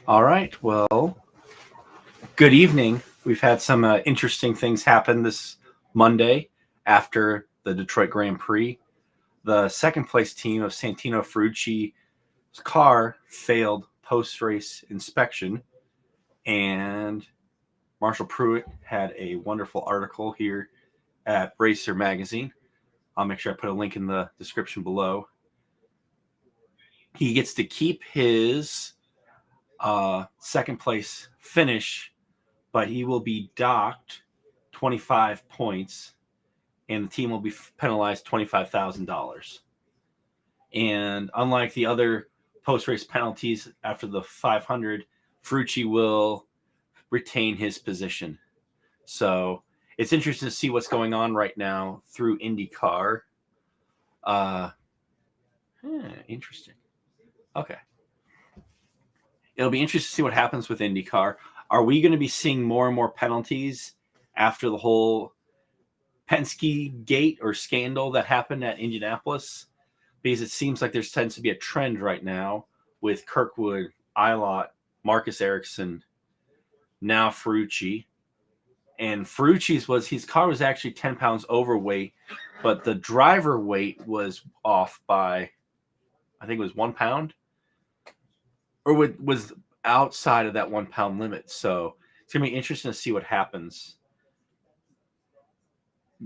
All right. Well, good evening. We've had some interesting things happen this Monday after the Detroit Grand Prix. The second place team of Santino Ferrucci's car failed post race inspection, and Marshall Pruitt had a wonderful article here at Racer Magazine. I'll make sure I put a link in the description below. He gets to keep his second place finish, but he will be docked 25 points and the team will be penalized $25,000. And unlike the other post race penalties after the 500, Ferrucci will retain his position. So it's interesting to see what's going on right now through IndyCar. Uh, Interesting. Okay. It'll be interesting to see what happens with IndyCar. Are we going to be seeing more and more penalties after the whole Penske gate or scandal that happened at Indianapolis? Because it seems like there tends to be a trend right now with Kirkwood, Ilott, Marcus Ericsson, now Ferrucci. And Ferrucci's his car was actually 10 pounds overweight, but the driver weight was off by, I think it was 1 pound, or was outside of that 1 pound limit. So it's going to be interesting to see what happens,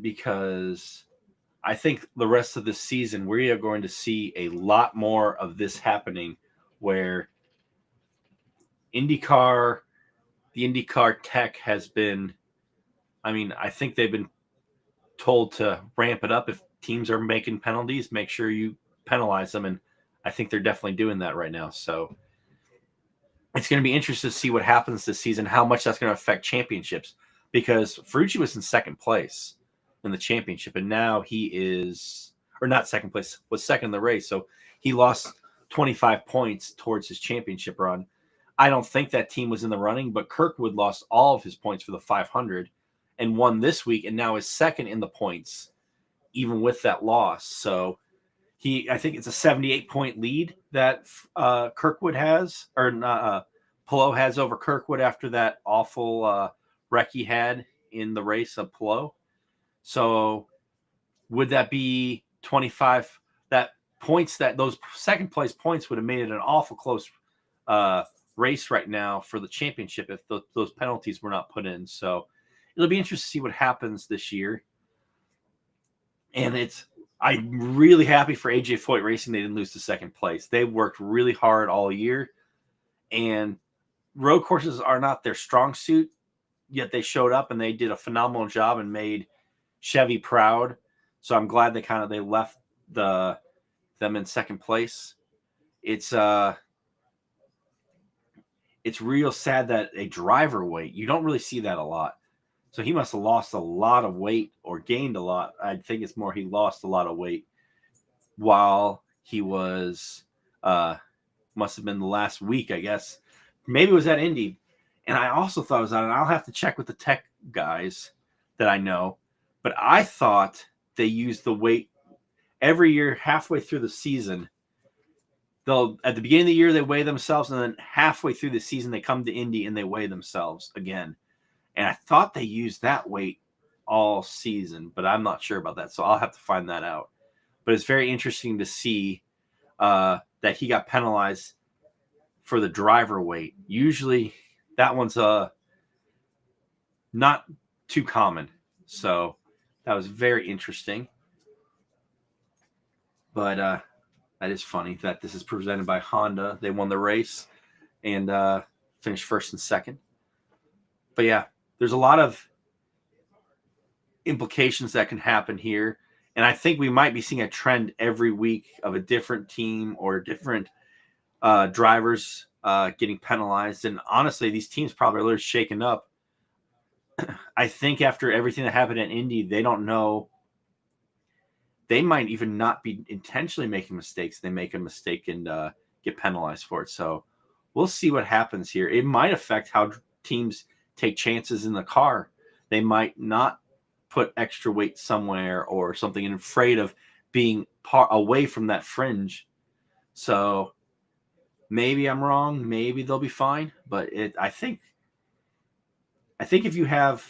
because I think the rest of this season, we are going to see a lot more of this happening where IndyCar, the IndyCar tech has been, I think they've been told to ramp it up. If teams are making penalties, make sure you penalize them. And I think they're definitely doing that right now. So it's going to be interesting to see what happens this season, how much that's going to affect championships, because Ferrucci was in second place in the championship, and now he is, or not second place, was second in the race. So he lost 25 points towards his championship run. I don't think that team was in the running, but Kirkwood lost all of his points for the 500 and won this week, and now is second in the points, even with that loss. So I think it's a 78-point lead that Kirkwood has, or Palou has over Kirkwood after that awful wreck he had in the race of Palou. So would that be 25? That points, that those second place points would have made it an awful close race right now for the championship if those penalties were not put in. So it'll be interesting to see what happens this year. And I'm really happy for AJ Foyt Racing. They didn't lose to second place. They worked really hard all year, and road courses are not their strong suit, yet they showed up and they did a phenomenal job and made Chevy proud. So I'm glad they left them in second place. It's real sad that a driver weight, you don't really see that a lot. So he must have lost a lot of weight or gained a lot. I think it's more he lost a lot of weight while he was, must have been the last week, I guess. Maybe it was at Indy. And I also thought it was on, and I'll have to check with the tech guys that I know, but I thought they used the weight every year halfway through the season. At the beginning of the year, they weigh themselves, and then halfway through the season, they come to Indy and they weigh themselves again. And I thought they used that weight all season, but I'm not sure about that. So I'll have to find that out. But it's very interesting to see that he got penalized for the driver weight. Usually that one's not too common. So that was very interesting. But that is funny that this is presented by Honda. They won the race and finished first and second. But yeah, there's a lot of implications that can happen here. And I think we might be seeing a trend every week of a different team or different drivers getting penalized. And honestly, these teams probably are a little shaken up. I think after everything that happened at Indy, they don't know. They might even not be intentionally making mistakes. They make a mistake and get penalized for it. So we'll see what happens here. It might affect how teams take chances in the car. They might not put extra weight somewhere or something and afraid of being away from that fringe. So Maybe I'm wrong. Maybe they'll be fine. But I think if you have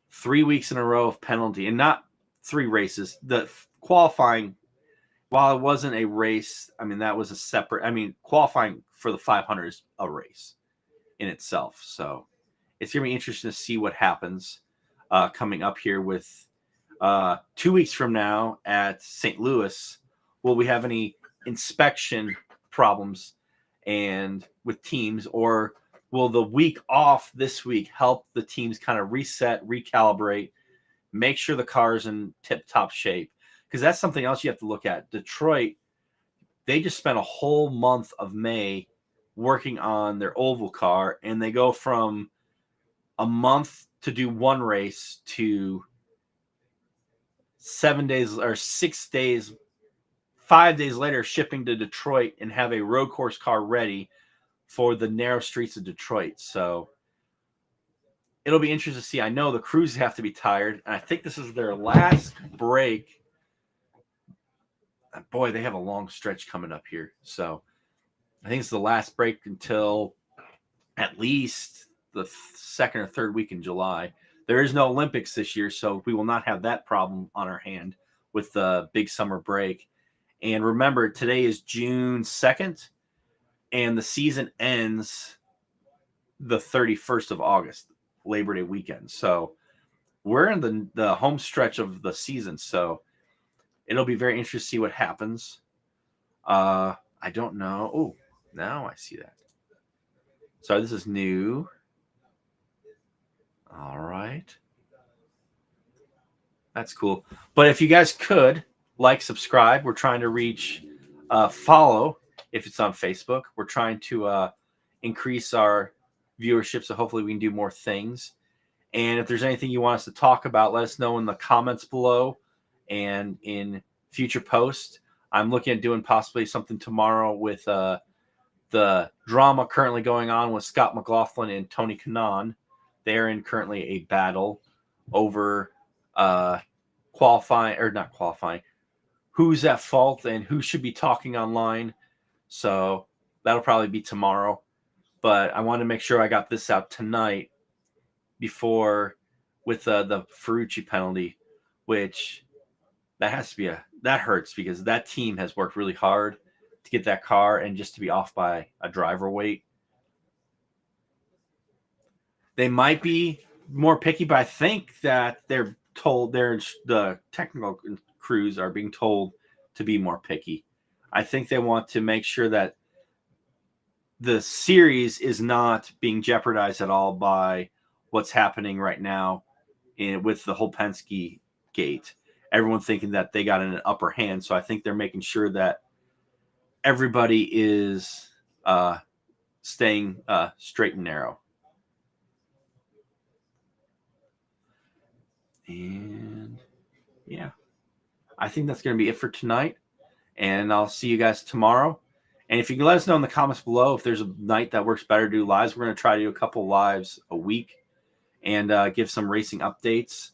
3 weeks in a row of penalty and not 3 races, the qualifying, while it wasn't a race, I mean, that was a separate, I mean, qualifying for the 500 is a race in itself. So it's going to be interesting to see what happens coming up here with 2 weeks from now at St. Louis. Will we have any inspection problems and with teams, or will the week off this week help the teams kind of reset, recalibrate, make sure the car's in tip-top shape? Because that's something else you have to look at. Detroit, they just spent a whole month of May working on their oval car, and they go from a month to do one race to 7 days or 6 days, 5 days later, shipping to Detroit and have a road course car ready for the narrow streets of Detroit. So it'll be interesting to see. I know the crews have to be tired, and I think this is their last break. Boy, they have a long stretch coming up here. So I think it's the last break until at least the second or third week in July. There is no Olympics this year, so we will not have that problem on our hand with the big summer break. And remember, today is June 2nd, and the season ends the 31st of August, Labor Day weekend. So we're in the home stretch of the season, so it'll be very interesting to see what happens. I don't know. Oh, now I see that. Sorry, this is new. All right. That's cool. But if you guys could like, subscribe. We're trying to reach follow if it's on Facebook. We're trying to increase our viewership, so hopefully we can do more things. And if there's anything you want us to talk about, let us know in the comments below and in future posts. I'm looking at doing possibly something tomorrow with the drama currently going on with Scott McLaughlin and Tony Kanaan. They're in currently a battle over who's at fault and who should be talking online. So that'll probably be tomorrow. But I want to make sure I got this out tonight before with the Ferrucci penalty, which that hurts because that team has worked really hard to get that car, and just to be off by a driver weight. They might be more picky, but I think that they're told the technical crews are being told to be more picky. I think they want to make sure that the series is not being jeopardized at all by what's happening right now with the whole Penske gate. Everyone thinking that they got an upper hand. So I think they're making sure that everybody is staying straight and narrow. And yeah, I think that's going to be it for tonight. And I'll see you guys tomorrow. And if you can let us know in the comments below if there's a night that works better to do lives, we're going to try to do a couple lives a week and give some racing updates.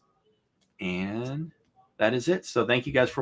And that is it. So thank you guys for watching.